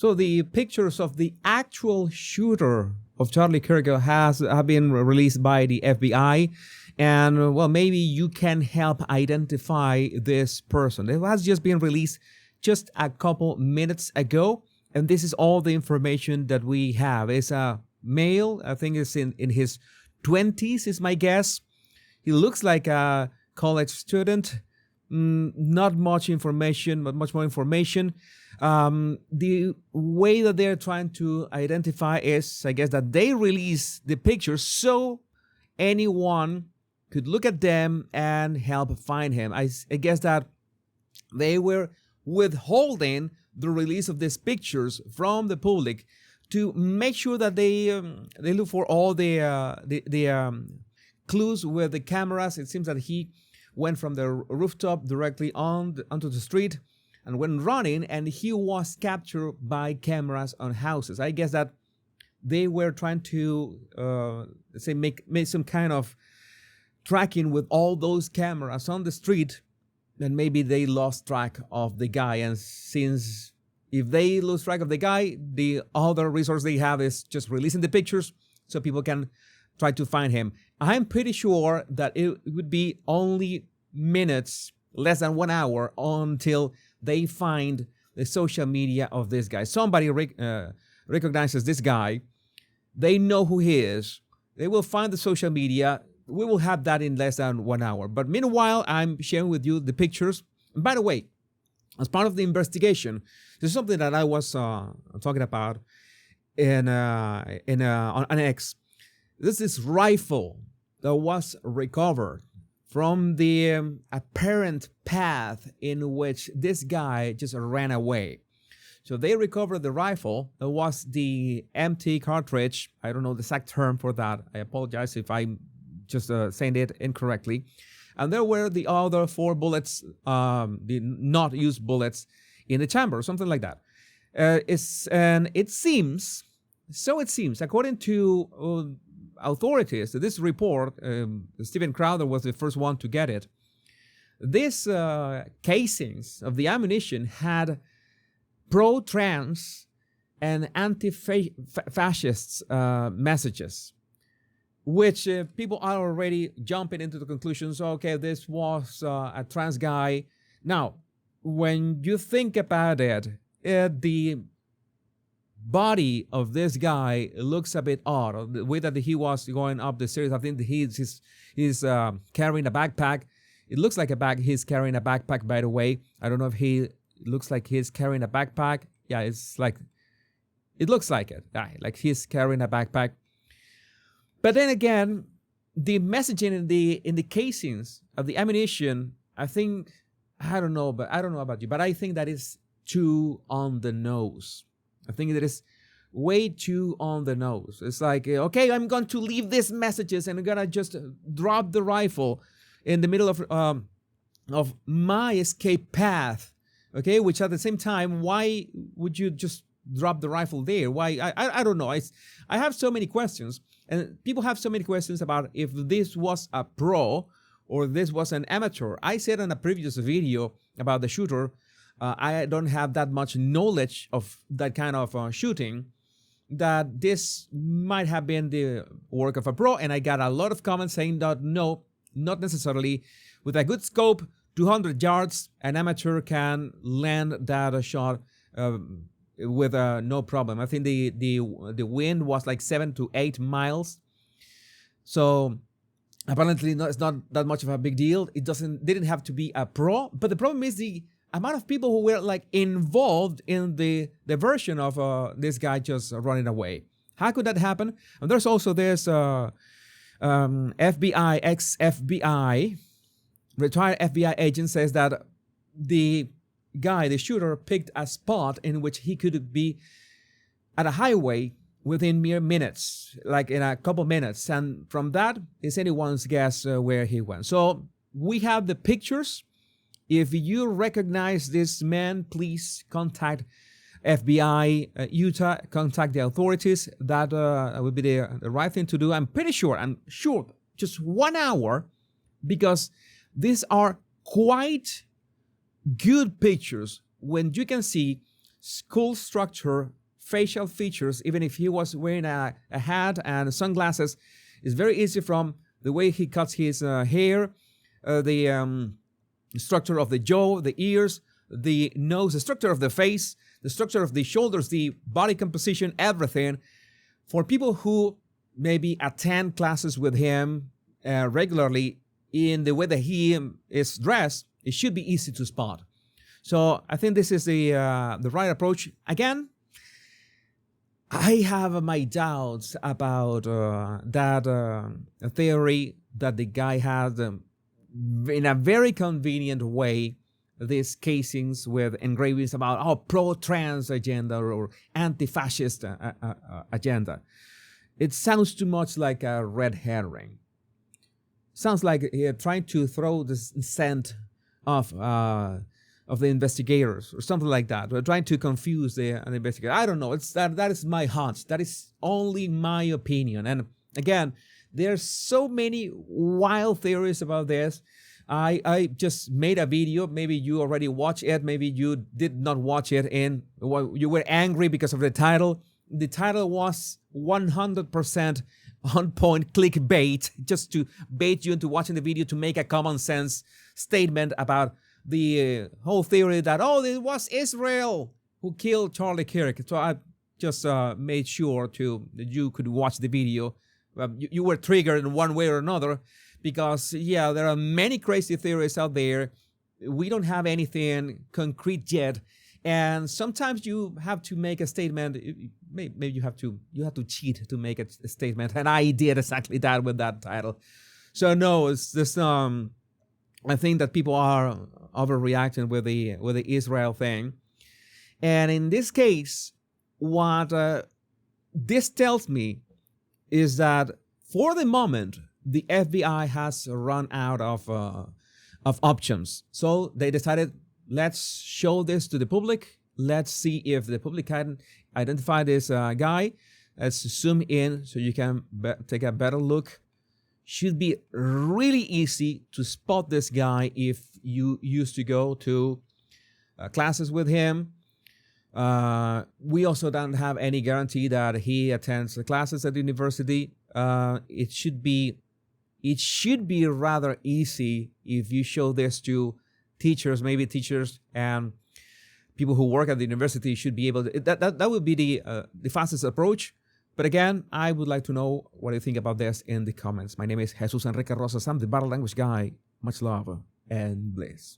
So the pictures of the actual shooter of Charlie Kirk have been released by the FBI. And well, maybe you can help identify this person. It has just been released just a couple minutes ago. And this is all the information that we have. It's a male, I think it's in his 20s is my guess. He looks like a college student. Not much information, but much more information. The way that they're trying to identify is, I guess, that they release the pictures so anyone could look at them and help find him. I guess that they were withholding the release of these pictures from the public to make sure that they look for all the clues with the cameras. It seems that he went from the rooftop directly onto the street and went running, and he was captured by cameras on houses. I guess that they were trying to say make some kind of tracking with all those cameras on the street, and maybe they lost track of the guy. And since if they lose track of the guy, the other resource they have is just releasing the pictures so people can try to find him. I'm pretty sure that it would be only minutes, less than 1 hour, until they find the social media of this guy. Somebody recognizes this guy. They know who he is. They will find the social media. We will have that in less than 1 hour. But meanwhile, I'm sharing with you the pictures. And by the way, as part of the investigation, this is something that I was talking about on X. This is rifle that was recovered from the apparent path in which this guy just ran away. So they recovered the rifle. It was the empty cartridge. I don't know the exact term for that. I apologize if I'm just saying it incorrectly. And there were the other 4 bullets, the not used bullets in the chamber, something like that. It seems, according to authorities, this report, Steven Crowder was the first one to get it. These casings of the ammunition had pro-trans and anti-fascist messages, which people are already jumping into the conclusions, okay, this was a trans guy. Now, when you think about it, the body of this guy looks a bit odd. The way that he was going up the stairs, I think he's carrying a backpack. It looks like a bag. He's carrying a backpack, by the way. I don't know if he looks like he's carrying a backpack. Yeah, it's like, it looks like it. Yeah, like he's carrying a backpack. But then again, the messaging in the casings of the ammunition, I think, I don't know about you, but I think that is too on the nose. I think that is way too on the nose. It's like, okay, I'm going to leave these messages and I'm gonna just drop the rifle in the middle of my escape path. Okay, which at the same time, why would you just drop the rifle there? Why? I don't know. I have so many questions, and people have so many questions about if this was a pro or this was an amateur. I said in a previous video about the shooter, I don't have that much knowledge of that kind of shooting, that this might have been the work of a pro. And I got a lot of comments saying that no, not necessarily. With a good scope, 200 yards, an amateur can land that shot with no problem. I think the wind was like 7 to 8 miles. So apparently it's not that much of a big deal. It didn't have to be a pro. But the problem is the amount of people who were like involved in the version of this guy just running away. How could that happen? And there's also this FBI, ex-FBI, retired FBI agent says that the guy, the shooter, picked a spot in which he could be at a highway within mere minutes, like in a couple minutes. And from that, it's anyone's guess where he went. So we have the pictures. If you recognize this man, please contact FBI Utah, contact the authorities. That would be the right thing to do. I'm sure, just 1 hour, because these are quite good pictures when you can see skull structure, facial features, even if he was wearing a hat and sunglasses. It's very easy from the way he cuts his hair, the structure of the jaw, the ears, the nose, the structure of the face, the structure of the shoulders, the body composition, everything. For people who maybe attend classes with him regularly, in the way that he is dressed, it should be easy to spot. So I think this is the right approach. Again, I have my doubts about that theory that the guy had in a very convenient way these casings with engravings about pro-trans agenda or anti-fascist agenda. It sounds too much like a red herring. Sounds like trying to throw the scent of the investigators or something like that. We're trying to confuse the investigator. I don't know. That is my hunch. That is only my opinion. And again, there's so many wild theories about this. I just made a video. Maybe you already watched it. Maybe you did not watch it and you were angry because of the title. The title was 100% on point clickbait, just to bait you into watching the video to make a common sense statement about the whole theory that, it was Israel who killed Charlie Kirk. So I just made sure that you could watch the video. You were triggered in one way or another because, there are many crazy theories out there. We don't have anything concrete yet. And sometimes you have to make a statement. Maybe you have to cheat to make a statement. And I did exactly that with that title. So no, it's just I think that people are overreacting with the Israel thing. And in this case, what this tells me is that for the moment, the FBI has run out of options. So they decided, let's show this to the public. Let's see if the public can identify this guy. Let's zoom in so you can take a better look. Should be really easy to spot this guy if you used to go to classes with him. We also don't have any guarantee that he attends the classes at the university. It should be rather easy if you show this to teachers, maybe teachers and people who work at the university should be able to. That would be the fastest approach. But again, I would like to know what you think about this in the comments. My name is Jesus Enrique Rosas. I'm the Battle Language Guy. Much love and bliss.